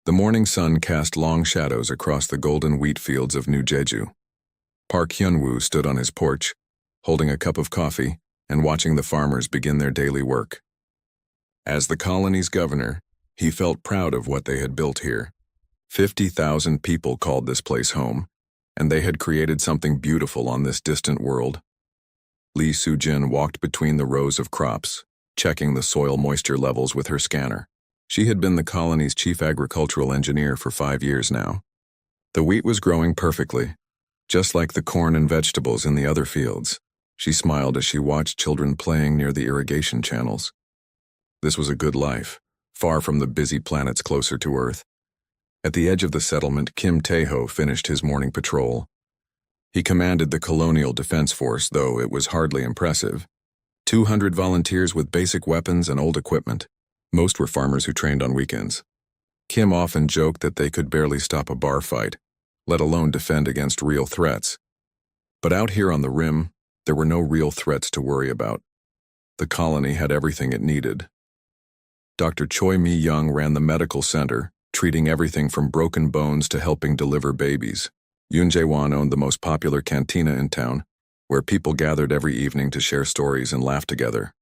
The morning sun cast long shadows across the golden wheat fields of New Jeju. Park Hyun-woo stood on his porch, holding a cup of coffee and watching the farmers begin their daily work. As the colony's governor, he felt proud of what they had built here. 50,000 people called this place home, and they had created something beautiful on this distant world. Lee Soo-jin walked between the rows of crops, checking the soil moisture levels with her scanner. She had been the colony's chief agricultural engineer for 5 years now. The wheat was growing perfectly, just like the corn and vegetables in the other fields. She smiled as she watched children playing near the irrigation channels. This was a good life, far from the busy planets closer to Earth. At the edge of the settlement, Kim Tae-ho finished his morning patrol. He commanded the Colonial Defense Force, though it was hardly impressive. 200 volunteers with basic weapons and old equipment. Most were farmers who trained on weekends. Kim often joked that they could barely stop a bar fight, let alone defend against real threats. But out here on the rim, there were no real threats to worry about. The colony had everything it needed. Dr. Choi Mi-young ran the medical center, treating everything from broken bones to helping deliver babies. Yoon Jae-won owned the most popular cantina in town, where people gathered every evening to share stories and laugh together.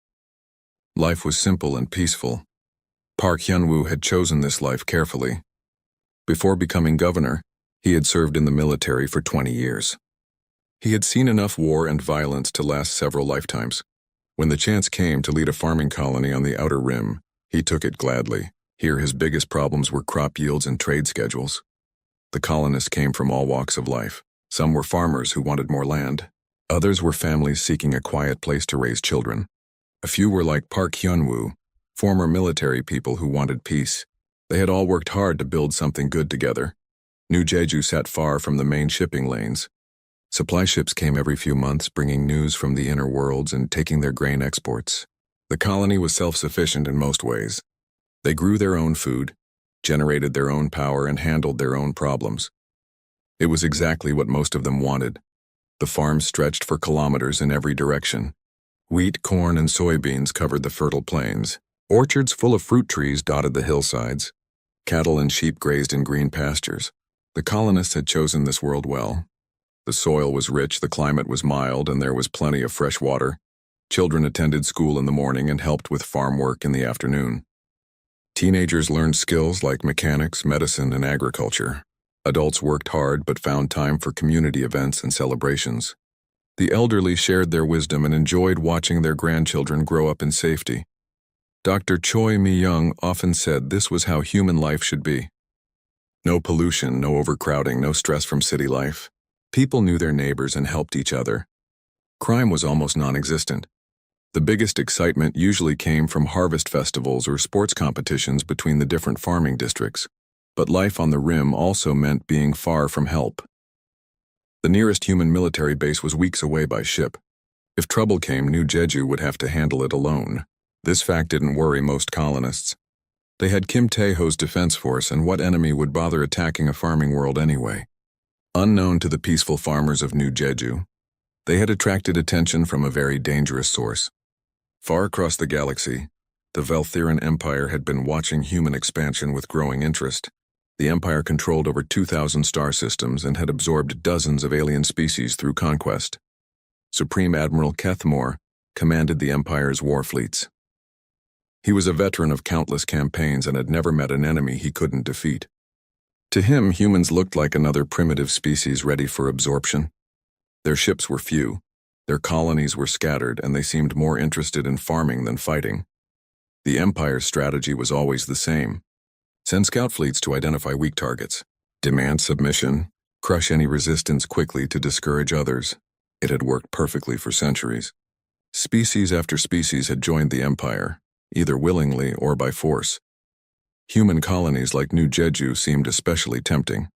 Life was simple and peaceful. Park Hyun-woo had chosen this life carefully. Before becoming governor, he had served in the military for 20 years. He had seen enough war and violence to last several lifetimes. When the chance came to lead a farming colony on the outer rim, he took it gladly. Here his biggest problems were crop yields and trade schedules. The colonists came from all walks of life. Some were farmers who wanted more land. Others were families seeking a quiet place to raise children. A few were like Park Hyun-woo, former military people who wanted peace. They had all worked hard to build something good together. New Jeju sat far from the main shipping lanes. Supply ships came every few months, bringing news from the inner worlds and taking their grain exports. The colony was self-sufficient in most ways. They grew their own food, generated their own power, and handled their own problems. It was exactly what most of them wanted. The farms stretched for kilometers in every direction. Wheat, corn, and soybeans covered the fertile plains. Orchards full of fruit trees dotted the hillsides. Cattle and sheep grazed in green pastures. The colonists had chosen this world well. The soil was rich, the climate was mild, and there was plenty of fresh water. Children attended school in the morning and helped with farm work in the afternoon. Teenagers learned skills like mechanics, medicine, and agriculture. Adults worked hard but found time for community events and celebrations. The elderly shared their wisdom and enjoyed watching their grandchildren grow up in safety. Dr. Choi Mi-young often said this was how human life should be. No pollution, no overcrowding, no stress from city life. People knew their neighbors and helped each other. Crime was almost non-existent. The biggest excitement usually came from harvest festivals or sports competitions between the different farming districts. But life on the rim also meant being far from help. The nearest human military base was weeks away by ship. If trouble came, New Jeju would have to handle it alone. This fact didn't worry most colonists. They had Kim Tae-ho's defense force, and what enemy would bother attacking a farming world anyway? Unknown to the peaceful farmers of New Jeju, they had attracted attention from a very dangerous source. Far across the galaxy, the Terran Empire had been watching human expansion with growing interest. The Empire controlled over 2,000 star systems and had absorbed dozens of alien species through conquest. Supreme Admiral Kethmore commanded the Empire's war fleets. He was a veteran of countless campaigns and had never met an enemy he couldn't defeat. To him, humans looked like another primitive species ready for absorption. Their ships were few, their colonies were scattered, and they seemed more interested in farming than fighting. The Empire's strategy was always the same. Send scout fleets to identify weak targets, demand submission, crush any resistance quickly to discourage others. It had worked perfectly for centuries. Species after species had joined the Empire, either willingly or by force. Human colonies like New Jeju seemed especially tempting.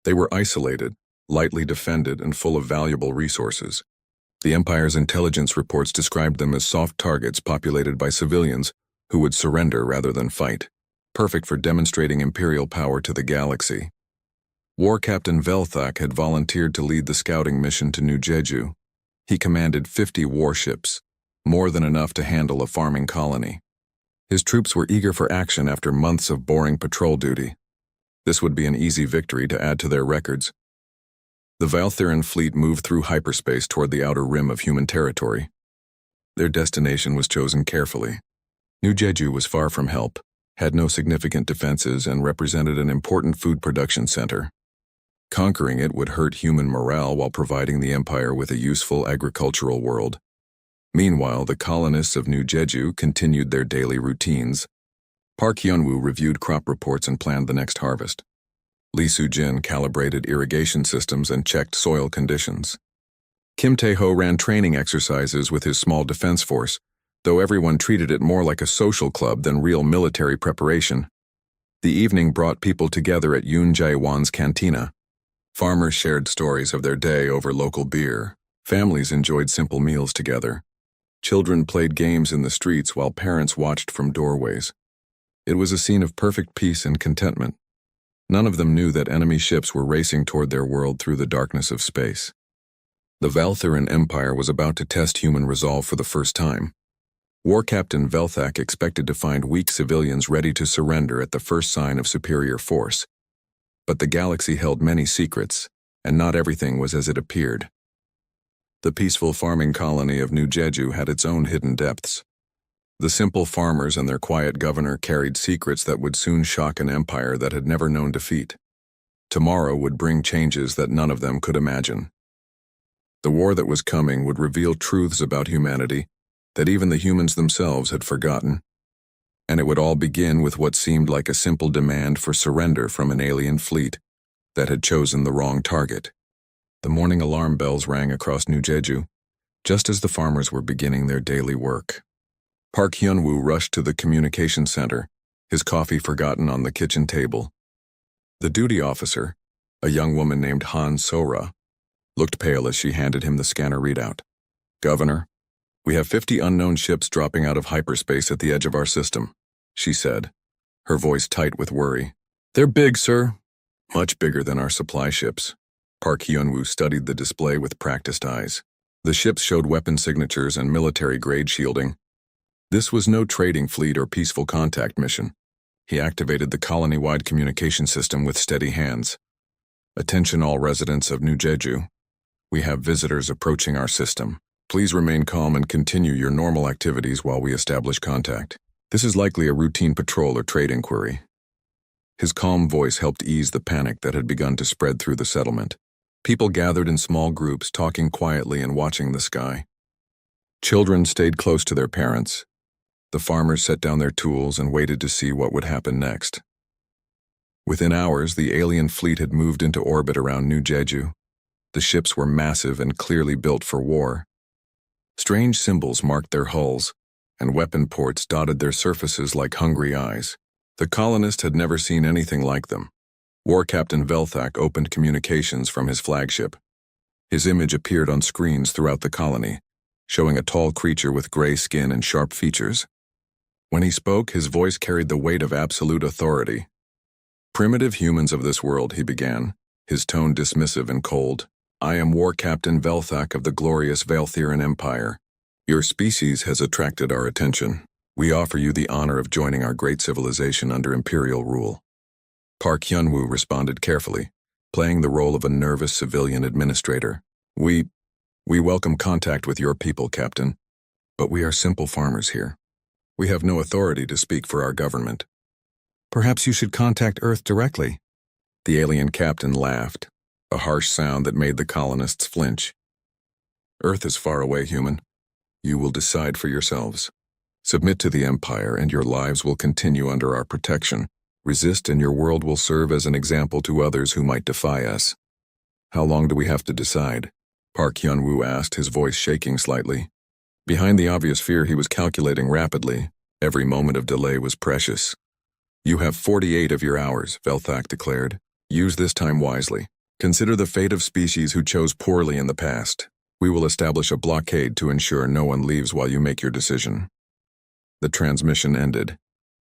They were isolated, lightly defended, and full of valuable resources. The Empire's intelligence reports described them as soft targets populated by civilians who would surrender rather than fight, perfect for demonstrating imperial power to the galaxy. War Captain Velthak had volunteered to lead the scouting mission to New Jeju. He commanded 50 warships, more than enough to handle a farming colony. His troops were eager for action after months of boring patrol duty. This would be an easy victory to add to their records. The Valthyran fleet moved through hyperspace toward the outer rim of human territory. Their destination was chosen carefully. New Jeju was far from help, had no significant defenses, and represented an important food production center. Conquering it would hurt human morale while providing the Empire with a useful agricultural world. Meanwhile, the colonists of New Jeju continued their daily routines. Park Hyunwoo reviewed crop reports and planned the next harvest. Lee Soo-jin calibrated irrigation systems and checked soil conditions. Kim Tae-ho ran training exercises with his small defense force, though everyone treated it more like a social club than real military preparation. The evening brought people together at Yoon Jae-won's cantina. Farmers shared stories of their day over local beer. Families enjoyed simple meals together. Children played games in the streets while parents watched from doorways. It was a scene of perfect peace and contentment. None of them knew that enemy ships were racing toward their world through the darkness of space. The Valthyran Empire was about to test human resolve for the first time. War Captain Velthak expected to find weak civilians ready to surrender at the first sign of superior force. But the galaxy held many secrets, and not everything was as it appeared. The peaceful farming colony of New Jeju had its own hidden depths. The simple farmers and their quiet governor carried secrets that would soon shock an empire that had never known defeat. Tomorrow would bring changes that none of them could imagine. The war that was coming would reveal truths about humanity that even the humans themselves had forgotten. And it would all begin with what seemed like a simple demand for surrender from an alien fleet that had chosen the wrong target. The morning alarm bells rang across New Jeju, just as the farmers were beginning their daily work. Park Hyunwoo rushed to the communication center, his coffee forgotten on the kitchen table. The duty officer, a young woman named Han Sora, looked pale as she handed him the scanner readout. "Governor, we have 50 unknown ships dropping out of hyperspace at the edge of our system," she said, her voice tight with worry. "They're big, sir. Much bigger than our supply ships." Park Hyunwoo studied the display with practiced eyes. The ships showed weapon signatures and military-grade shielding. This was no trading fleet or peaceful contact mission. He activated the colony-wide communication system with steady hands. "Attention all residents of New Jeju. We have visitors approaching our system. Please remain calm and continue your normal activities while we establish contact. This is likely a routine patrol or trade inquiry." His calm voice helped ease the panic that had begun to spread through the settlement. People gathered in small groups, talking quietly and watching the sky. Children stayed close to their parents. The farmers set down their tools and waited to see what would happen next. Within hours, the alien fleet had moved into orbit around New Jeju. The ships were massive and clearly built for war. Strange symbols marked their hulls, and weapon ports dotted their surfaces like hungry eyes. The colonists had never seen anything like them. War Captain Velthak opened communications from his flagship. His image appeared on screens throughout the colony, showing a tall creature with gray skin and sharp features. When he spoke, his voice carried the weight of absolute authority. "Primitive humans of this world," he began, his tone dismissive and cold. "I am War Captain Velthak of the glorious Valthyran Empire. Your species has attracted our attention. We offer you the honor of joining our great civilization under Imperial rule." Park Hyunwoo responded carefully, playing the role of a nervous civilian administrator. We welcome contact with your people, Captain, but we are simple farmers here. We have no authority to speak for our government." "Perhaps you should contact Earth directly." The alien captain laughed, a harsh sound that made the colonists flinch. "Earth is far away, human. You will decide for yourselves. Submit to the Empire and your lives will continue under our protection. Resist and your world will serve as an example to others who might defy us." "How long do we have to decide?" Park Hyunwoo asked, his voice shaking slightly. Behind the obvious fear, he was calculating rapidly. Every moment of delay was precious. "You have 48 of your hours," Velthak declared. "Use this time wisely. Consider the fate of species who chose poorly in the past. We will establish a blockade to ensure no one leaves while you make your decision." The transmission ended,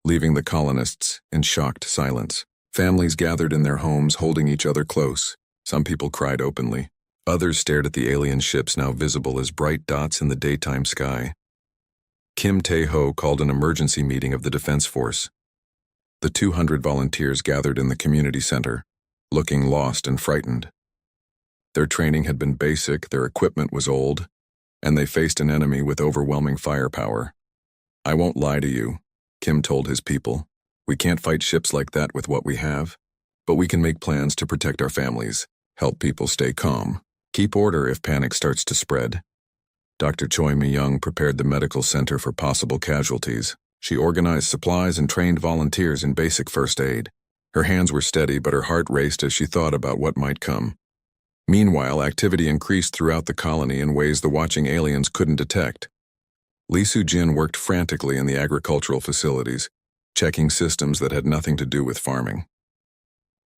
leaving the colonists in shocked silence. Families gathered in their homes, holding each other close. Some people cried openly. Others stared at the alien ships now visible as bright dots in the daytime sky. Kim Tae-ho called an emergency meeting of the Defense Force. The 200 volunteers gathered in the community center, looking lost and frightened. Their training had been basic, their equipment was old, and they faced an enemy with overwhelming firepower. "I won't lie to you," Kim told his people. "We can't fight ships like that with what we have, but we can make plans to protect our families, help people stay calm, keep order if panic starts to spread." Dr. Choi Mi-young prepared the medical center for possible casualties. She organized supplies and trained volunteers in basic first aid. Her hands were steady, but her heart raced as she thought about what might come. Meanwhile, activity increased throughout the colony in ways the watching aliens couldn't detect. Lee Soo-jin worked frantically in the agricultural facilities, checking systems that had nothing to do with farming.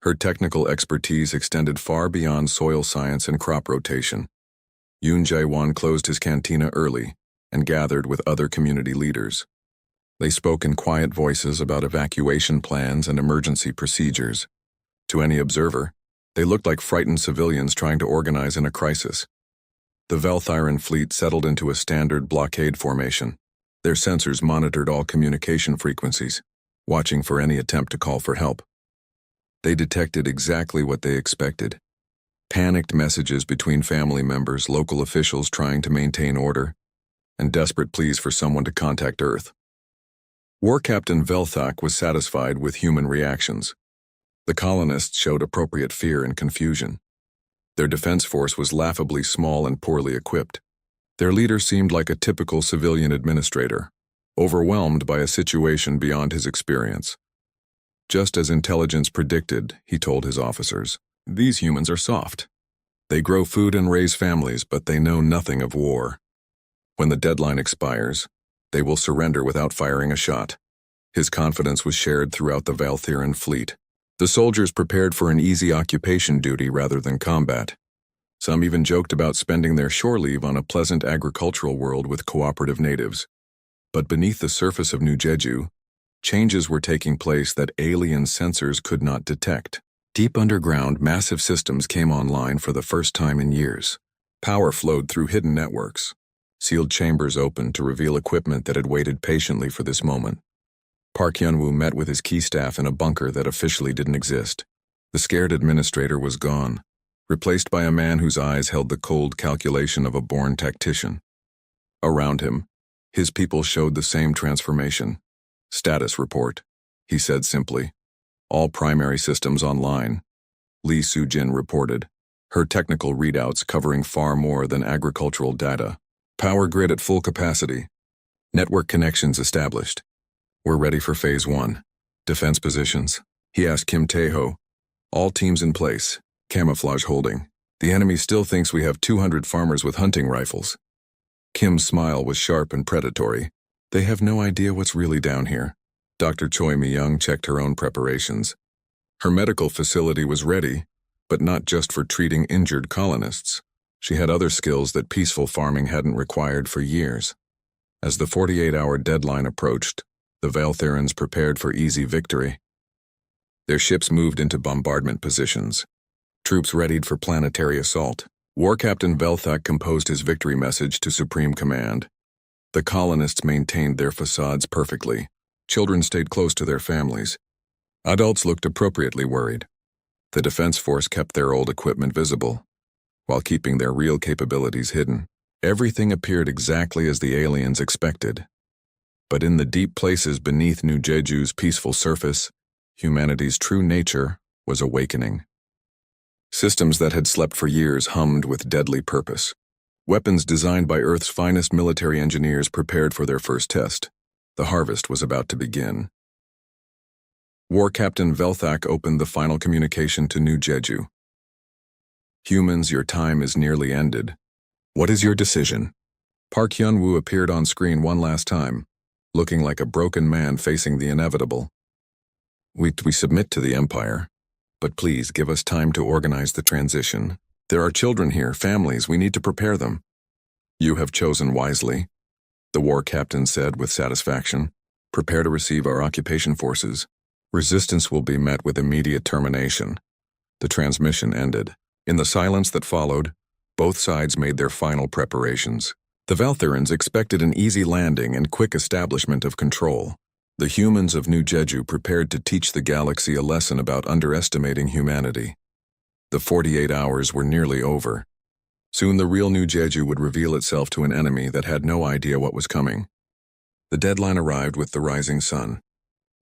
Her technical expertise extended far beyond soil science and crop rotation. Yoon Jae-won closed his cantina early and gathered with other community leaders. They spoke in quiet voices about evacuation plans and emergency procedures. To any observer, they looked like frightened civilians trying to organize in a crisis. The Velthyran fleet settled into a standard blockade formation. Their sensors monitored all communication frequencies, watching for any attempt to call for help. They detected exactly what they expected: panicked messages between family members, local officials trying to maintain order, and desperate pleas for someone to contact Earth. War Captain Velthak was satisfied with human reactions. The colonists showed appropriate fear and confusion. Their defense force was laughably small and poorly equipped. Their leader seemed like a typical civilian administrator, overwhelmed by a situation beyond his experience. Just as intelligence predicted, he told his officers, "These humans are soft. They grow food and raise families, but they know nothing of war. When the deadline expires, they will surrender without firing a shot." His confidence was shared throughout the Velthyran fleet. The soldiers prepared for an easy occupation duty rather than combat. Some even joked about spending their shore leave on a pleasant agricultural world with cooperative natives. But beneath the surface of New Jeju, changes were taking place that alien sensors could not detect. Deep underground, massive systems came online for the first time in years. Power flowed through hidden networks. Sealed chambers opened to reveal equipment that had waited patiently for this moment. Park Hyun-woo met with his key staff in a bunker that officially didn't exist. The scared administrator was gone, replaced by a man whose eyes held the cold calculation of a born tactician. Around him, his people showed the same transformation. "Status report," he said simply. "All primary systems online," Lee Soo-jin reported, her technical readouts covering far more than agricultural data. "Power grid at full capacity. Network connections established. We're ready for Phase 1. Defense positions," he asked Kim Tae-ho. "All teams in place. Camouflage holding. The enemy still thinks we have 200 farmers with hunting rifles." Kim's smile was sharp and predatory. "They have no idea what's really down here." Dr. Choi Mi-young checked her own preparations. Her medical facility was ready, but not just for treating injured colonists. She had other skills that peaceful farming hadn't required for years. As the 48-hour deadline approached, the Velthyrans prepared for easy victory. Their ships moved into bombardment positions. Troops readied for planetary assault. War Captain Velthak composed his victory message to Supreme Command. The colonists maintained their facades perfectly. Children stayed close to their families. Adults looked appropriately worried. The defense force kept their old equipment visible, while keeping their real capabilities hidden. Everything appeared exactly as the aliens expected. But in the deep places beneath New Jeju's peaceful surface, humanity's true nature was awakening. Systems that had slept for years hummed with deadly purpose. Weapons designed by Earth's finest military engineers prepared for their first test. The harvest was about to begin. War Captain Velthak opened the final communication to New Jeju. "Humans, your time is nearly ended. What is your decision?" Park Hyun-woo appeared on screen one last time, looking like a broken man facing the inevitable. We submit to the Empire, but please give us time to organize the transition. There are children here, families, we need to prepare them." "You have chosen wisely," the war captain said with satisfaction. "Prepare to receive our occupation forces. Resistance will be met with immediate termination." The transmission ended. In the silence that followed, both sides made their final preparations. The Velthyrans expected an easy landing and quick establishment of control. The humans of New Jeju prepared to teach the galaxy a lesson about underestimating humanity. The 48 hours were nearly over. Soon the real New Jeju would reveal itself to an enemy that had no idea what was coming. The deadline arrived with the rising sun.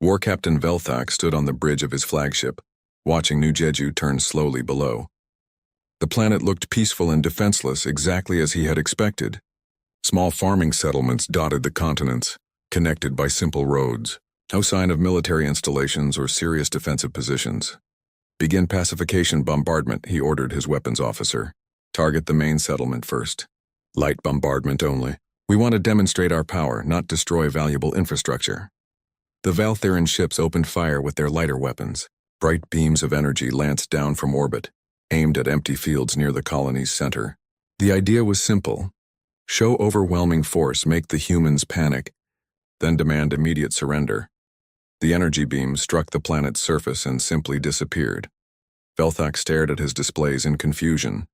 War Captain Velthak stood on the bridge of his flagship, watching New Jeju turn slowly below. The planet looked peaceful and defenseless, exactly as he had expected. Small farming settlements dotted the continents, connected by simple roads. No sign of military installations or serious defensive positions. Begin pacification bombardment, he ordered his weapons officer. Target the main settlement first. Light bombardment only. We want to demonstrate our power, not destroy valuable infrastructure. The Valtheran ships opened fire with their lighter weapons. Bright beams of energy lanced down from orbit, aimed at empty fields near the colony's center. The idea was simple. Show overwhelming force, make the humans panic, then demand immediate surrender. The energy beam struck the planet's surface and simply disappeared. Velthak stared at his displays in confusion.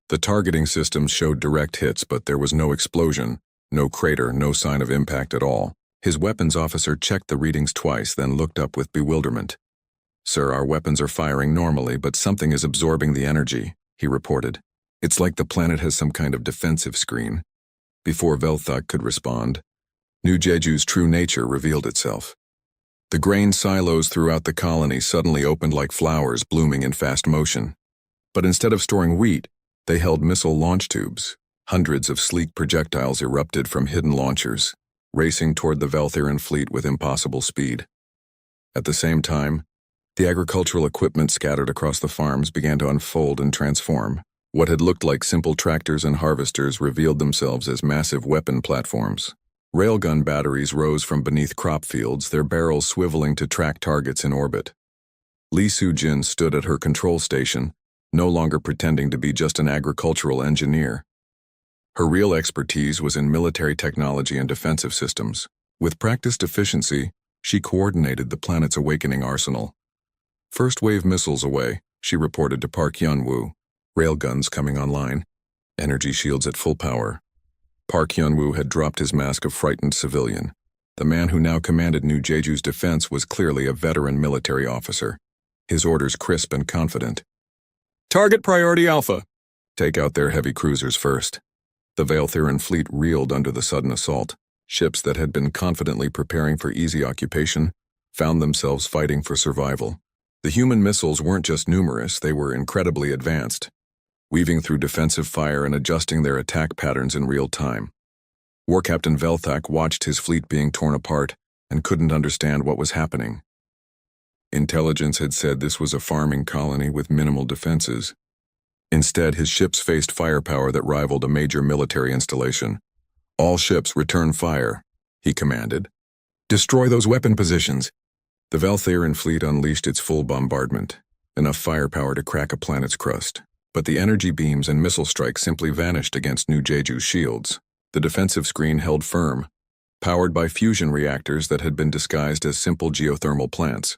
The targeting systems showed direct hits, but there was no explosion, no crater, no sign of impact at all. His weapons officer checked the readings twice, then looked up with bewilderment. "Sir, our weapons are firing normally, but something is absorbing the energy," he reported. "It's like the planet has some kind of defensive screen." Before Velthak could respond, New Jeju's true nature revealed itself. The grain silos throughout the colony suddenly opened like flowers blooming in fast motion. But instead of storing wheat, they held missile launch tubes. Hundreds of sleek projectiles erupted from hidden launchers, racing toward the Valtheran fleet with impossible speed. At the same time, the agricultural equipment scattered across the farms began to unfold and transform. What had looked like simple tractors and harvesters revealed themselves as massive weapon platforms. Railgun batteries rose from beneath crop fields, their barrels swiveling to track targets in orbit. Lee Soo-jin stood at her control station, no longer pretending to be just an agricultural engineer. Her real expertise was in military technology and defensive systems. With practiced efficiency, she coordinated the planet's awakening arsenal. "First-wave missiles away," she reported to Park Hyun-woo. "Railguns coming online. Energy shields at full power." Park Hyun-woo had dropped his mask of frightened civilian. The man who now commanded New Jeju's defense was clearly a veteran military officer, his orders crisp and confident. "Target priority Alpha." "Take out their heavy cruisers first." The Valtheran fleet reeled under the sudden assault. Ships that had been confidently preparing for easy occupation found themselves fighting for survival. The human missiles weren't just numerous, they were incredibly advanced, weaving through defensive fire and adjusting their attack patterns in real time. War Captain Velthak watched his fleet being torn apart and couldn't understand what was happening. Intelligence had said this was a farming colony with minimal defenses. Instead, his ships faced firepower that rivaled a major military installation. "All ships return fire," he commanded. "Destroy those weapon positions." The Valtheran fleet unleashed its full bombardment, enough firepower to crack a planet's crust. But the energy beams and missile strikes simply vanished against New Jeju's shields. The defensive screen held firm, powered by fusion reactors that had been disguised as simple geothermal plants.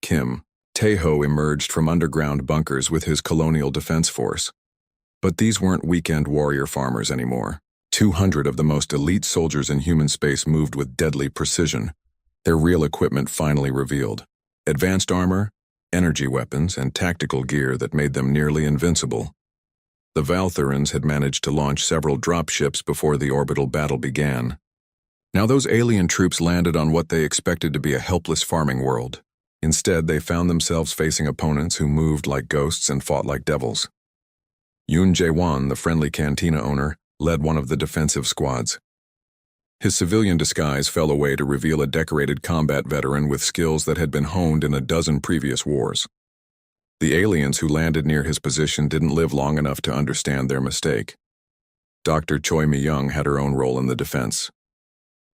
Kim Taeho emerged from underground bunkers with his colonial defense force. But these weren't weekend warrior farmers anymore. 200 of the most elite soldiers in human space moved with deadly precision, their real equipment finally revealed. Advanced armor, energy weapons, and tactical gear that made them nearly invincible. The Valtherans had managed to launch several dropships before the orbital battle began. Now those alien troops landed on what they expected to be a helpless farming world. Instead, they found themselves facing opponents who moved like ghosts and fought like devils. Yoon Jae-won, the friendly cantina owner, led one of the defensive squads. His civilian disguise fell away to reveal a decorated combat veteran with skills that had been honed in a dozen previous wars. The aliens who landed near his position didn't live long enough to understand their mistake. Dr. Choi Mi-young had her own role in the defense.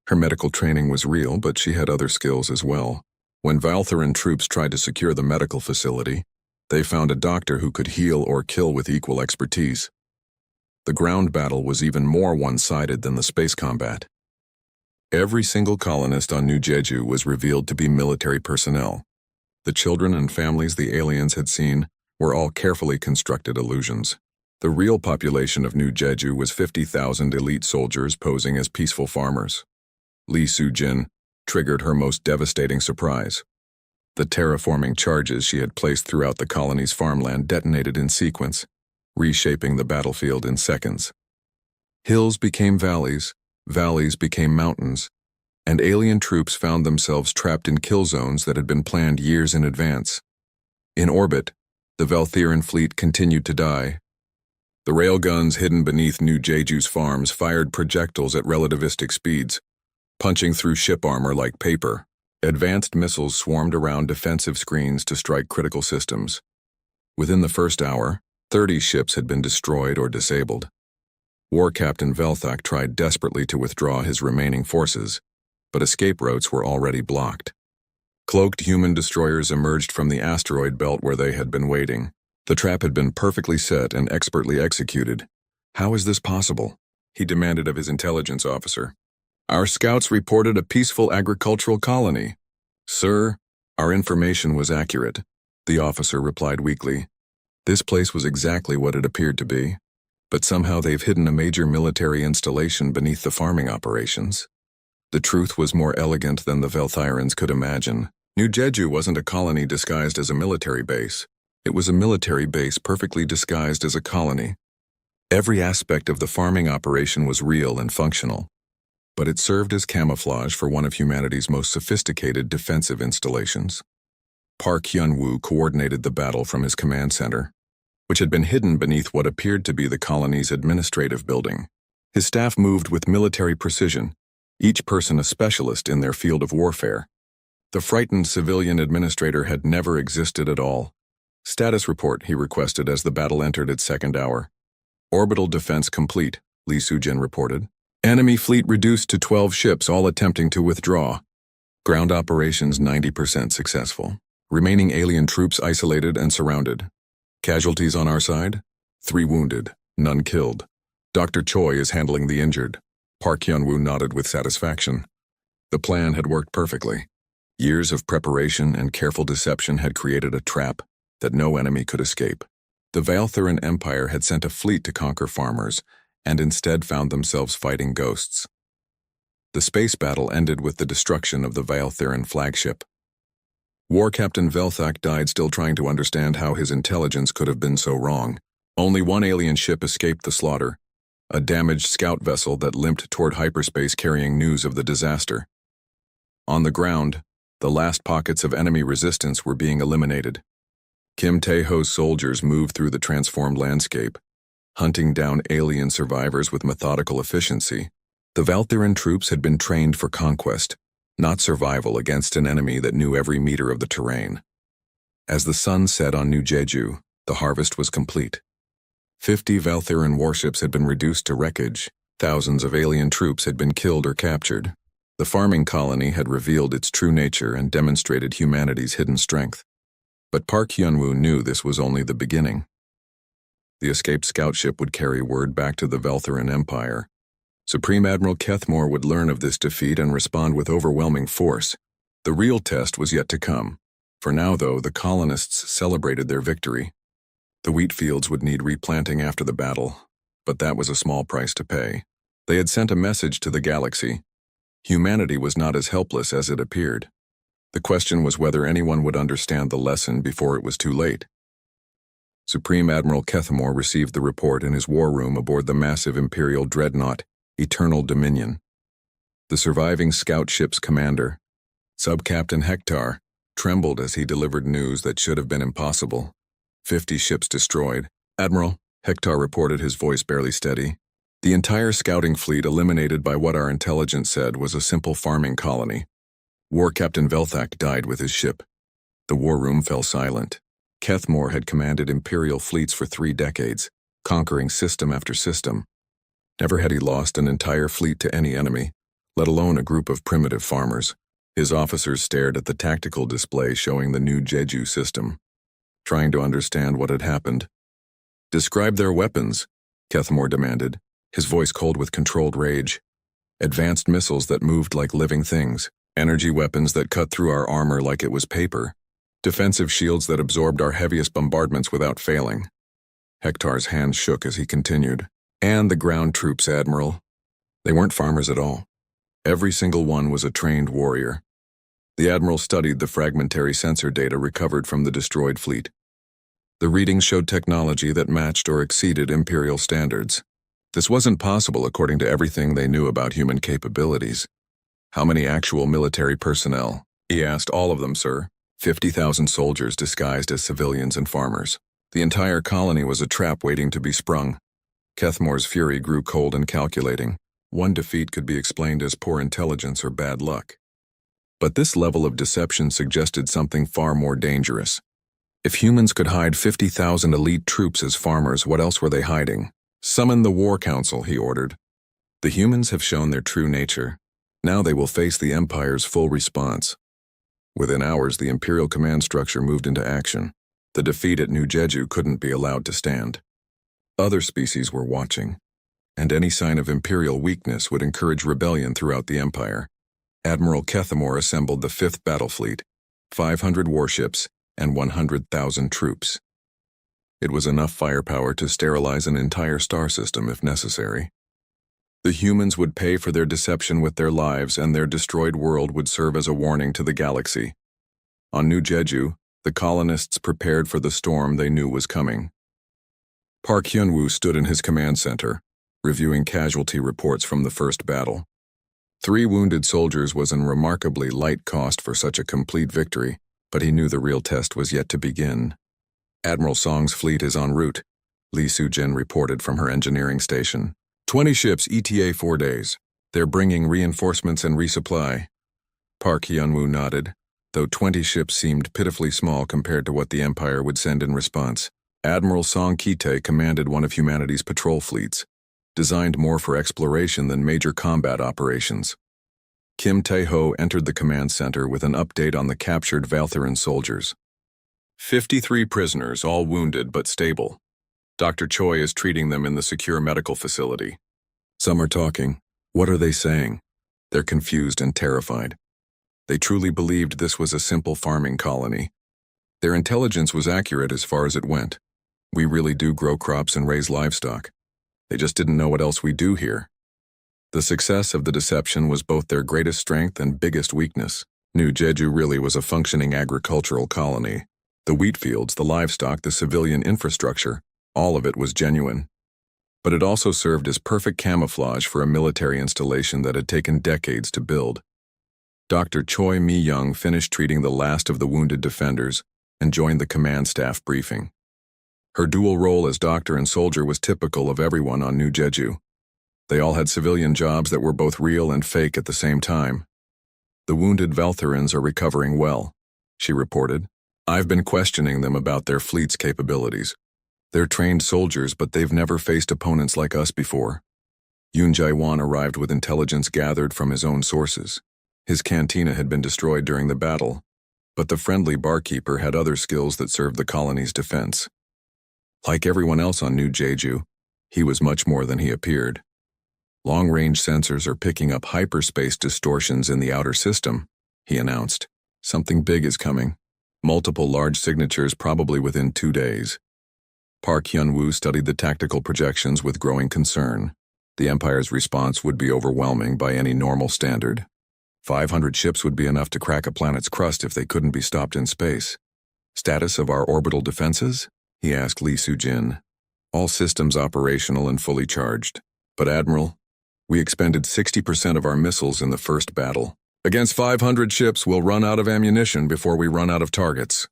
Her medical training was real, but she had other skills as well. When Valtheran troops tried to secure the medical facility, they found a doctor who could heal or kill with equal expertise. The ground battle was even more one-sided than the space combat. Every single colonist on New Jeju was revealed to be military personnel. The children and families the aliens had seen were all carefully constructed illusions. The real population of New Jeju was 50,000 elite soldiers posing as peaceful farmers. Lee Soo-jin, triggered her most devastating surprise. The terraforming charges she had placed throughout the colony's farmland detonated in sequence, reshaping the battlefield in seconds. Hills became valleys, valleys became mountains, and alien troops found themselves trapped in kill zones that had been planned years in advance. In orbit, the Valtheran fleet continued to die. The railguns hidden beneath New Jeju's farms fired projectiles at relativistic speeds, punching through ship armor like paper. Advanced missiles swarmed around defensive screens to strike critical systems. Within the first hour, 30 ships had been destroyed or disabled. War Captain Velthak tried desperately to withdraw his remaining forces, but escape routes were already blocked. Cloaked human destroyers emerged from the asteroid belt where they had been waiting. The trap had been perfectly set and expertly executed. "How is this possible?" he demanded of his intelligence officer. "Our scouts reported a peaceful agricultural colony." "Sir, our information was accurate," the officer replied weakly. "This place was exactly what it appeared to be, but somehow they've hidden a major military installation beneath the farming operations." The truth was more elegant than the Velthyrans could imagine. New Jeju wasn't a colony disguised as a military base. It was a military base perfectly disguised as a colony. Every aspect of the farming operation was real and functional, but it served as camouflage for one of humanity's most sophisticated defensive installations. Park Hyun-woo coordinated the battle from his command center, which had been hidden beneath what appeared to be the colony's administrative building. His staff moved with military precision, each person a specialist in their field of warfare. The frightened civilian administrator had never existed at all. "Status report," he requested as the battle entered its second hour. "Orbital defense complete," Lee Soo-jin reported. "Enemy fleet reduced to 12 ships, all attempting to withdraw. Ground operations 90% successful. Remaining alien troops isolated and surrounded. Casualties on our side? 3 wounded, none killed. Dr. Choi is handling the injured." Park Hyun-woo nodded with satisfaction. The plan had worked perfectly. Years of preparation and careful deception had created a trap that no enemy could escape. The Valtheran Empire had sent a fleet to conquer farmers, and instead found themselves fighting ghosts. The space battle ended with the destruction of the Valtheran flagship. War Captain Velthak died still trying to understand how his intelligence could have been so wrong. Only one alien ship escaped the slaughter, a damaged scout vessel that limped toward hyperspace carrying news of the disaster. On the ground, the last pockets of enemy resistance were being eliminated. Kim Tae-ho's soldiers moved through the transformed landscape, hunting down alien survivors with methodical efficiency. The Valtheran troops had been trained for conquest, not survival against an enemy that knew every meter of the terrain. As the sun set on New Jeju, the harvest was complete. 50 Valtheran warships had been reduced to wreckage. Thousands of alien troops had been killed or captured. The farming colony had revealed its true nature and demonstrated humanity's hidden strength. But Park Hyun-woo knew this was only the beginning. The escaped scout ship would carry word back to the Valtheran Empire. Supreme Admiral Kethmore would learn of this defeat and respond with overwhelming force. The real test was yet to come. For now, though, the colonists celebrated their victory. The wheat fields would need replanting after the battle, but that was a small price to pay. They had sent a message to the galaxy. Humanity was not as helpless as it appeared. The question was whether anyone would understand the lesson before it was too late. Supreme Admiral Kethmore received the report in his war room aboard the massive Imperial Dreadnought, Eternal Dominion. The surviving scout ship's commander, Sub-Captain Hector, trembled as he delivered news that should have been impossible. 50 ships destroyed. "Admiral," Hector reported, his voice barely steady. "The entire scouting fleet eliminated by what our intelligence said was a simple farming colony. War Captain Velthak died with his ship." The war room fell silent. Kethmore had commanded Imperial fleets for 3 decades, conquering system after system. Never had he lost an entire fleet to any enemy, let alone a group of primitive farmers. His officers stared at the tactical display showing the new Jeju system, trying to understand what had happened. "Describe their weapons," Kethmore demanded, his voice cold with controlled rage. "Advanced missiles that moved like living things, energy weapons that cut through our armor like it was paper, defensive shields that absorbed our heaviest bombardments without failing." Hector's hands shook as he continued. "And the ground troops, Admiral. They weren't farmers at all. Every single one was a trained warrior. The admiral studied the fragmentary sensor data recovered from the destroyed fleet. The readings showed technology that matched or exceeded Imperial standards. This wasn't possible according to everything they knew about human capabilities. How many actual military personnel? He asked. All of them, sir. 50,000 soldiers disguised as civilians and farmers. The entire colony was a trap waiting to be sprung. Kethmore's fury grew cold and calculating. One defeat could be explained as poor intelligence or bad luck. But this level of deception suggested something far more dangerous. If humans could hide 50,000 elite troops as farmers, what else were they hiding? Summon the War Council, he ordered. The humans have shown their true nature. Now they will face the Empire's full response. Within hours, the Imperial command structure moved into action. The defeat at New Jeju couldn't be allowed to stand. Other species were watching, and any sign of Imperial weakness would encourage rebellion throughout the Empire. Admiral Kethmore assembled the 5th Battle Fleet, 500 warships, and 100,000 troops. It was enough firepower to sterilize an entire star system if necessary. The humans would pay for their deception with their lives, and their destroyed world would serve as a warning to the galaxy. On New Jeju, the colonists prepared for the storm they knew was coming. Park Hyun-woo stood in his command center, reviewing casualty reports from the first battle. 3 wounded soldiers was an remarkably light cost for such a complete victory, but he knew the real test was yet to begin. Admiral Song's fleet is en route, Lee Soo-jin reported from her engineering station. 20 ships ETA 4 days. They're bringing reinforcements and resupply. Park Hyun-woo nodded, though 20 ships seemed pitifully small compared to what the Empire would send in response. Admiral Song Ki-tae commanded one of humanity's patrol fleets, designed more for exploration than major combat operations. Kim Tae-ho entered the command center with an update on the captured Valtheran soldiers. 53 prisoners, all wounded but stable. Dr. Choi is treating them in the secure medical facility. Some are talking. What are they saying? They're confused and terrified. They truly believed this was a simple farming colony. Their intelligence was accurate as far as it went. We really do grow crops and raise livestock. They just didn't know what else we do here. The success of the deception was both their greatest strength and biggest weakness. New Jeju really was a functioning agricultural colony. The wheat fields, the livestock, the civilian infrastructure, all of it was genuine. But it also served as perfect camouflage for a military installation that had taken decades to build. Dr. Choi Mi-young finished treating the last of the wounded defenders and joined the command staff briefing. Her dual role as doctor and soldier was typical of everyone on New Jeju. They all had civilian jobs that were both real and fake at the same time. The wounded Valtherans are recovering well, she reported. I've been questioning them about their fleet's capabilities. They're trained soldiers, but they've never faced opponents like us before. Yoon Jae-won arrived with intelligence gathered from his own sources. His cantina had been destroyed during the battle, but the friendly barkeeper had other skills that served the colony's defense. Like everyone else on New Jeju, he was much more than he appeared. Long-range sensors are picking up hyperspace distortions in the outer system, he announced. Something big is coming. Multiple large signatures probably within 2 days. Park Hyun-woo studied the tactical projections with growing concern. The Empire's response would be overwhelming by any normal standard. 500 ships would be enough to crack a planet's crust if they couldn't be stopped in space. Status of our orbital defenses? He asked Lee Soo-jin. All systems operational and fully charged. But Admiral, we expended 60% of our missiles in the first battle. Against 500 ships, we'll run out of ammunition before we run out of targets.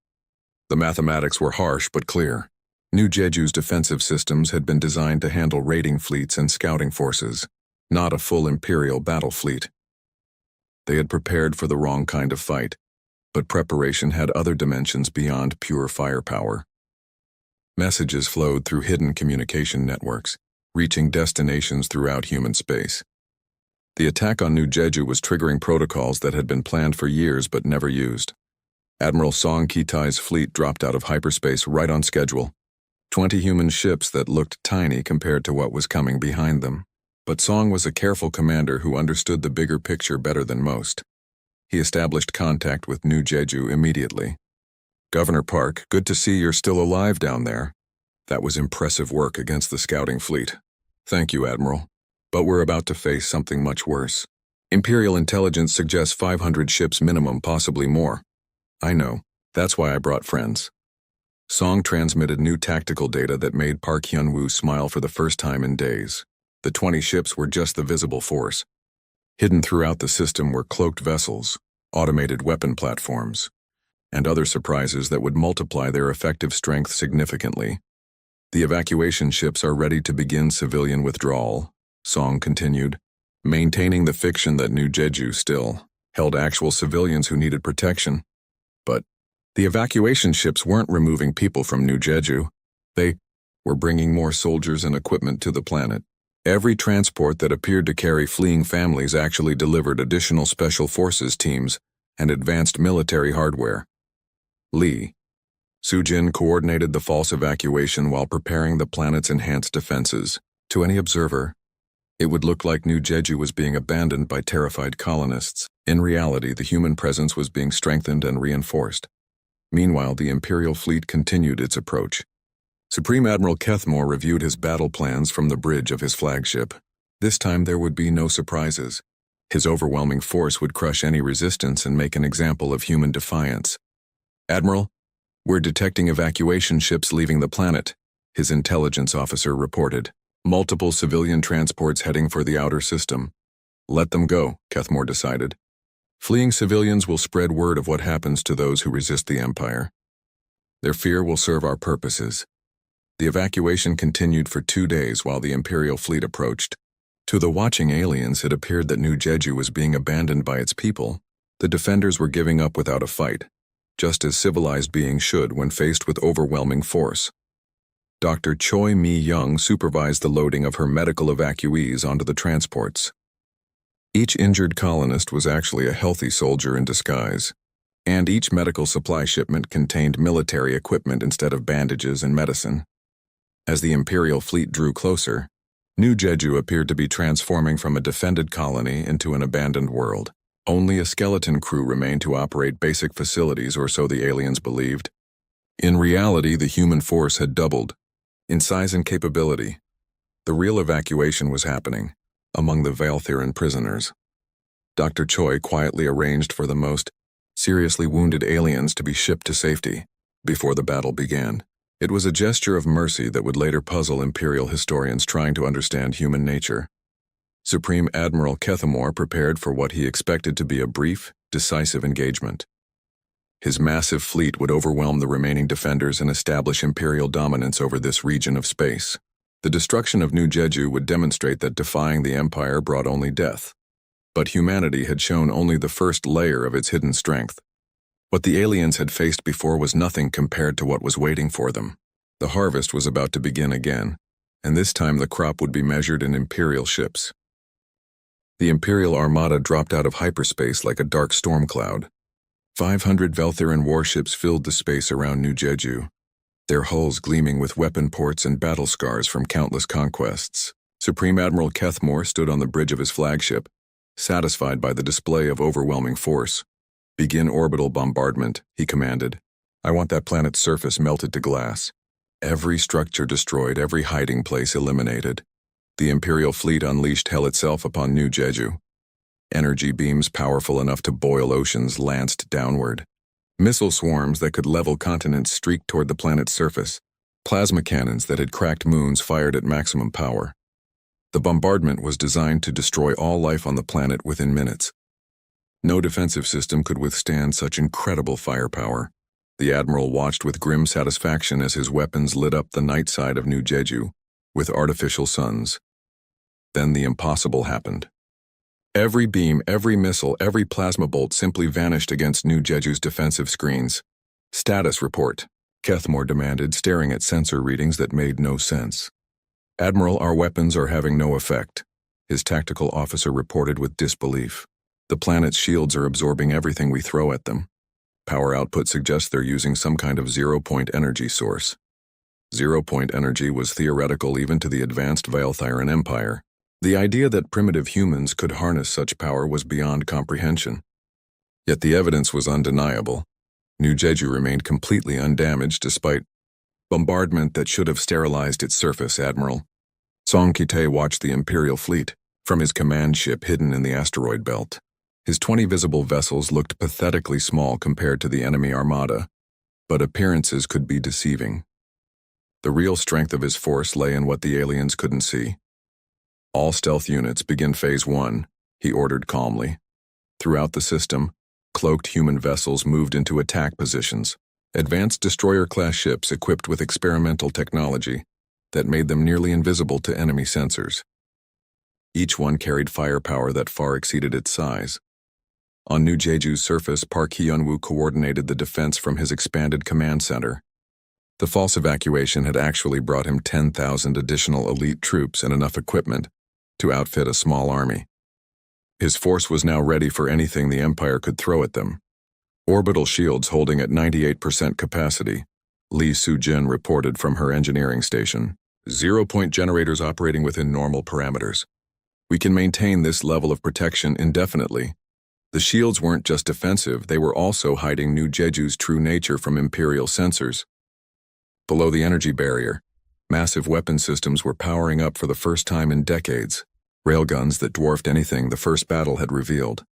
The mathematics were harsh but clear. New Jeju's defensive systems had been designed to handle raiding fleets and scouting forces, not a full Imperial battle fleet. They had prepared for the wrong kind of fight, but preparation had other dimensions beyond pure firepower. Messages flowed through hidden communication networks, reaching destinations throughout human space. The attack on New Jeju was triggering protocols that had been planned for years but never used. Admiral Song Ki-tae's fleet dropped out of hyperspace right on schedule. 20 human ships that looked tiny compared to what was coming behind them. But Song was a careful commander who understood the bigger picture better than most. He established contact with New Jeju immediately. Governor Park, good to see you're still alive down there. That was impressive work against the scouting fleet. Thank you, Admiral. But we're about to face something much worse. Imperial intelligence suggests 500 ships minimum, possibly more. I know. That's why I brought friends. Song transmitted new tactical data that made Park Hyun-woo smile for the first time in days. The 20 ships were just the visible force. Hidden throughout the system were cloaked vessels, automated weapon platforms, and other surprises that would multiply their effective strength significantly. The evacuation ships are ready to begin civilian withdrawal, Song continued, maintaining the fiction that New Jeju still held actual civilians who needed protection. But the evacuation ships weren't removing people from New Jeju. They were bringing more soldiers and equipment to the planet. Every transport that appeared to carry fleeing families actually delivered additional special forces teams and advanced military hardware. Lee Soo-jin coordinated the false evacuation while preparing the planet's enhanced defenses. To any observer, it would look like New Jeju was being abandoned by terrified colonists. In reality, the human presence was being strengthened and reinforced. Meanwhile, the Imperial fleet continued its approach. Supreme Admiral Kethmore reviewed his battle plans from the bridge of his flagship. This time there would be no surprises. His overwhelming force would crush any resistance and make an example of human defiance. "Admiral, we're detecting evacuation ships leaving the planet," his intelligence officer reported. "Multiple civilian transports heading for the outer system." "Let them go," Kethmore decided. "Fleeing civilians will spread word of what happens to those who resist the Empire. Their fear will serve our purposes." The evacuation continued for 2 days while the Imperial fleet approached. To the watching aliens, it appeared that New Jeju was being abandoned by its people. The defenders were giving up without a fight, just as civilized beings should when faced with overwhelming force. Dr. Choi Mi-young supervised the loading of her medical evacuees onto the transports. Each injured colonist was actually a healthy soldier in disguise, and each medical supply shipment contained military equipment instead of bandages and medicine. As the Imperial fleet drew closer, New Jeju appeared to be transforming from a defended colony into an abandoned world. Only a skeleton crew remained to operate basic facilities, or so the aliens believed. In reality, the human force had doubled in size and capability. The real evacuation was happening among the Valtheran prisoners. Dr. Choi quietly arranged for the most seriously wounded aliens to be shipped to safety before the battle began. It was a gesture of mercy that would later puzzle Imperial historians trying to understand human nature. Supreme Admiral Kethmore prepared for what he expected to be a brief, decisive engagement. His massive fleet would overwhelm the remaining defenders and establish Imperial dominance over this region of space. The destruction of New Jeju would demonstrate that defying the Empire brought only death. But humanity had shown only the first layer of its hidden strength. What the aliens had faced before was nothing compared to what was waiting for them. The harvest was about to begin again, and this time the crop would be measured in Imperial ships. The Imperial Armada dropped out of hyperspace like a dark storm cloud. 500 Valtheran warships filled the space around New Jeju, their hulls gleaming with weapon ports and battle scars from countless conquests. Supreme Admiral Kethmore stood on the bridge of his flagship, satisfied by the display of overwhelming force. "Begin orbital bombardment," he commanded. "I want that planet's surface melted to glass. Every structure destroyed, every hiding place eliminated." The Imperial fleet unleashed hell itself upon New Jeju. Energy beams powerful enough to boil oceans lanced downward. Missile swarms that could level continents streaked toward the planet's surface. Plasma cannons that had cracked moons fired at maximum power. The bombardment was designed to destroy all life on the planet within minutes. No defensive system could withstand such incredible firepower. The Admiral watched with grim satisfaction as his weapons lit up the night side of New Jeju with artificial suns. Then the impossible happened. Every beam, every missile, every plasma bolt simply vanished against New Jeju's defensive screens. "Status report," Kethmore demanded, staring at sensor readings that made no sense. "Admiral, our weapons are having no effect," his tactical officer reported with disbelief. "The planet's shields are absorbing everything we throw at them. Power output suggests they're using some kind of zero-point energy source." Zero-point energy was theoretical even to the advanced Valtheran Empire. The idea that primitive humans could harness such power was beyond comprehension. Yet the evidence was undeniable. New Jeju remained completely undamaged despite bombardment that should have sterilized its surface, Admiral. Song Kite watched the Imperial fleet, from his command ship hidden in the asteroid belt. His 20 visible vessels looked pathetically small compared to the enemy armada, but appearances could be deceiving. The real strength of his force lay in what the aliens couldn't see. All stealth units begin Phase 1, he ordered calmly. Throughout the system, cloaked human vessels moved into attack positions, advanced destroyer-class ships equipped with experimental technology that made them nearly invisible to enemy sensors. Each one carried firepower that far exceeded its size. On New Jeju's surface, Park Hyun-woo coordinated the defense from his expanded command center. The false evacuation had actually brought him 10,000 additional elite troops and enough equipment to outfit a small army. His force was now ready for anything the Empire could throw at them. Orbital shields holding at 98% capacity, Lee Soo-jin reported from her engineering station. 0-point generators operating within normal parameters. We can maintain this level of protection indefinitely. The shields weren't just defensive, they were also hiding New Jeju's true nature from Imperial sensors. Below the energy barrier, massive weapon systems were powering up for the first time in decades. Railguns that dwarfed anything the first battle had revealed.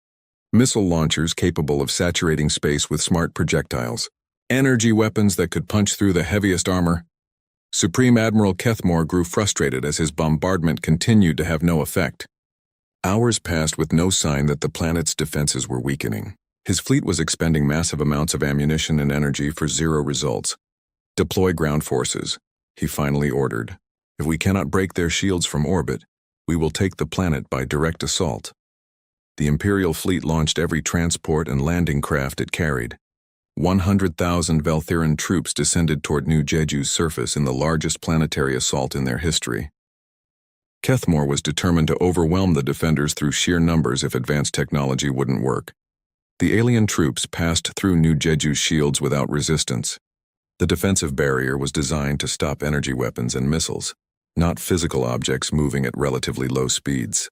Missile launchers capable of saturating space with smart projectiles. Energy weapons that could punch through the heaviest armor. Supreme Admiral Kethmore grew frustrated as his bombardment continued to have no effect. Hours passed with no sign that the planet's defenses were weakening. His fleet was expending massive amounts of ammunition and energy for zero results. Deploy ground forces, he finally ordered. If we cannot break their shields from orbit, we will take the planet by direct assault. The Imperial fleet launched every transport and landing craft it carried. 100,000 Velthiran troops descended toward New Jeju's surface in the largest planetary assault in their history. Kethmore was determined to overwhelm the defenders through sheer numbers if advanced technology wouldn't work. The alien troops passed through New Jeju's shields without resistance. The defensive barrier was designed to stop energy weapons and missiles, not physical objects moving at relatively low speeds.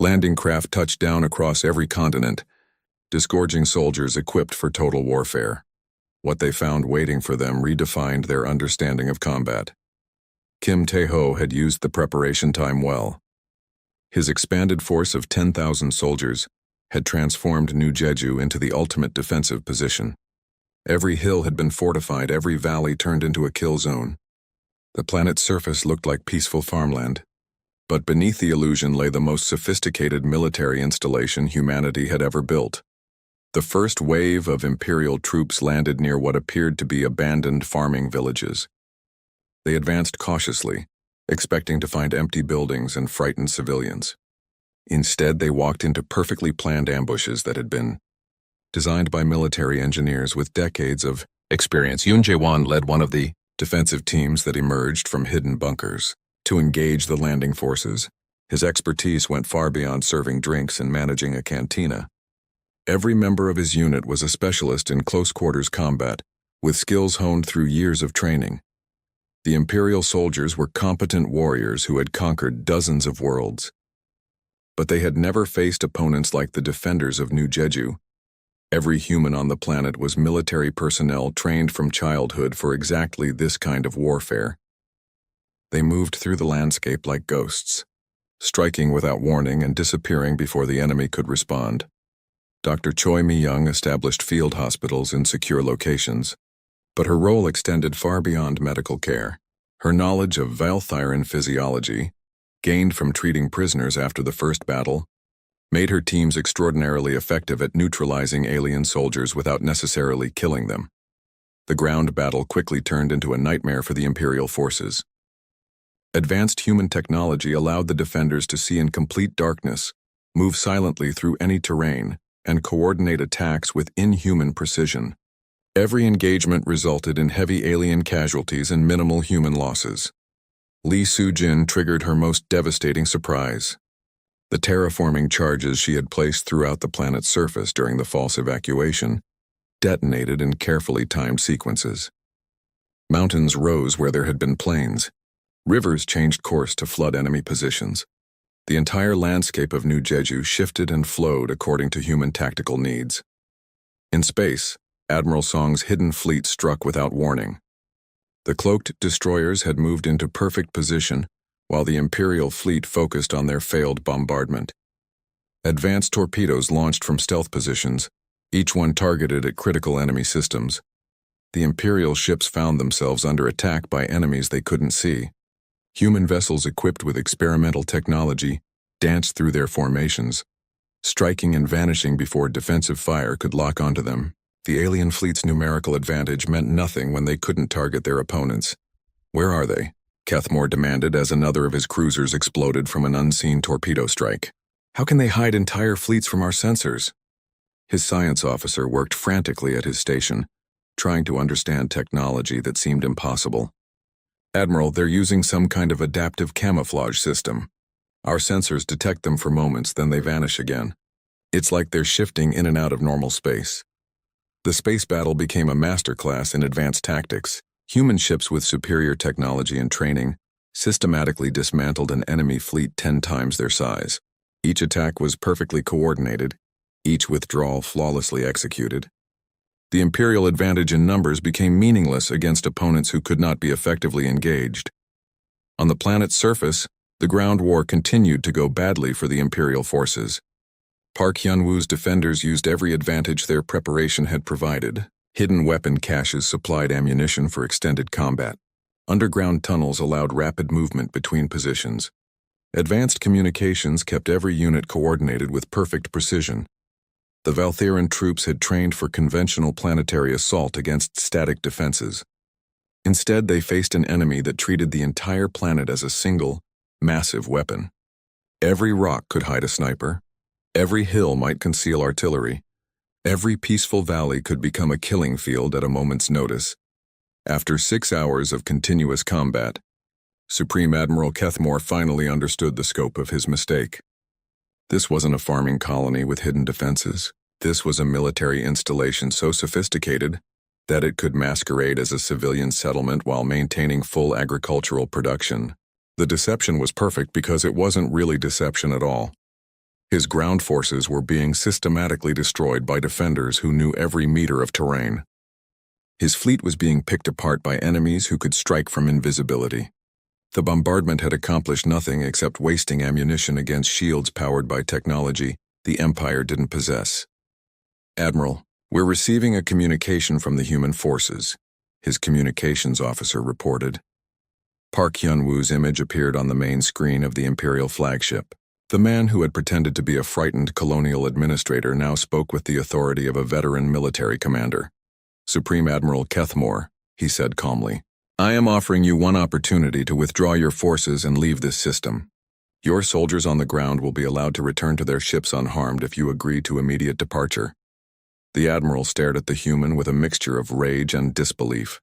Landing craft touched down across every continent, disgorging soldiers equipped for total warfare. What they found waiting for them redefined their understanding of combat. Kim Tae-ho had used the preparation time well. His expanded force of 10,000 soldiers had transformed New Jeju into the ultimate defensive position. Every hill had been fortified, every valley turned into a kill zone. The planet's surface looked like peaceful farmland, but beneath the illusion lay the most sophisticated military installation humanity had ever built. The first wave of Imperial troops landed near what appeared to be abandoned farming villages. They advanced cautiously, expecting to find empty buildings and frightened civilians. Instead, they walked into perfectly planned ambushes that had been designed by military engineers with decades of experience. Yoon Jae-won led one of the defensive teams that emerged from hidden bunkers to engage the landing forces. His expertise went far beyond serving drinks and managing a cantina. Every member of his unit was a specialist in close-quarters combat, with skills honed through years of training. The Imperial soldiers were competent warriors who had conquered dozens of worlds. But they had never faced opponents like the defenders of New Jeju. Every human on the planet was military personnel trained from childhood for exactly this kind of warfare. They moved through the landscape like ghosts, striking without warning and disappearing before the enemy could respond. Dr. Choi Mi-young established field hospitals in secure locations, but her role extended far beyond medical care. Her knowledge of Velthiran physiology, gained from treating prisoners after the first battle, made her teams extraordinarily effective at neutralizing alien soldiers without necessarily killing them. The ground battle quickly turned into a nightmare for the Imperial forces. Advanced human technology allowed the defenders to see in complete darkness, move silently through any terrain, and coordinate attacks with inhuman precision. Every engagement resulted in heavy alien casualties and minimal human losses. Lee Soo-jin triggered her most devastating surprise. The terraforming charges she had placed throughout the planet's surface during the false evacuation detonated in carefully timed sequences. Mountains rose where there had been plains. Rivers changed course to flood enemy positions. The entire landscape of New Jeju shifted and flowed according to human tactical needs. In space, Admiral Song's hidden fleet struck without warning. The cloaked destroyers had moved into perfect position, while the Imperial fleet focused on their failed bombardment. Advanced torpedoes launched from stealth positions, each one targeted at critical enemy systems. The Imperial ships found themselves under attack by enemies they couldn't see. Human vessels equipped with experimental technology danced through their formations, striking and vanishing before defensive fire could lock onto them. The alien fleet's numerical advantage meant nothing when they couldn't target their opponents. "Where are they?" Kethmore demanded as another of his cruisers exploded from an unseen torpedo strike. "How can they hide entire fleets from our sensors?" His science officer worked frantically at his station, trying to understand technology that seemed impossible. "Admiral, they're using some kind of adaptive camouflage system. Our sensors detect them for moments, then they vanish again. It's like they're shifting in and out of normal space." The space battle became a masterclass in advanced tactics. Human ships with superior technology and training systematically dismantled an enemy fleet 10 times their size. Each attack was perfectly coordinated, each withdrawal flawlessly executed. The Imperial advantage in numbers became meaningless against opponents who could not be effectively engaged. On the planet's surface, the ground war continued to go badly for the Imperial forces. Park Hyun-woo's defenders used every advantage their preparation had provided. Hidden weapon caches supplied ammunition for extended combat. Underground tunnels allowed rapid movement between positions. Advanced communications kept every unit coordinated with perfect precision. The Valtheran troops had trained for conventional planetary assault against static defenses. Instead, they faced an enemy that treated the entire planet as a single, massive weapon. Every rock could hide a sniper. Every hill might conceal artillery. Every peaceful valley could become a killing field at a moment's notice. After 6 hours of continuous combat, Supreme Admiral Kethmore finally understood the scope of his mistake. This wasn't a farming colony with hidden defenses. This was a military installation so sophisticated that it could masquerade as a civilian settlement while maintaining full agricultural production. The deception was perfect because it wasn't really deception at all. His ground forces were being systematically destroyed by defenders who knew every meter of terrain. His fleet was being picked apart by enemies who could strike from invisibility. The bombardment had accomplished nothing except wasting ammunition against shields powered by technology the Empire didn't possess. "Admiral, we're receiving a communication from the human forces," his communications officer reported. Park Hyun-woo's image appeared on the main screen of the Imperial flagship. The man who had pretended to be a frightened colonial administrator now spoke with the authority of a veteran military commander. "Supreme Admiral Kethmore," he said calmly, "I am offering you one opportunity to withdraw your forces and leave this system. Your soldiers on the ground will be allowed to return to their ships unharmed if you agree to immediate departure." The Admiral stared at the human with a mixture of rage and disbelief.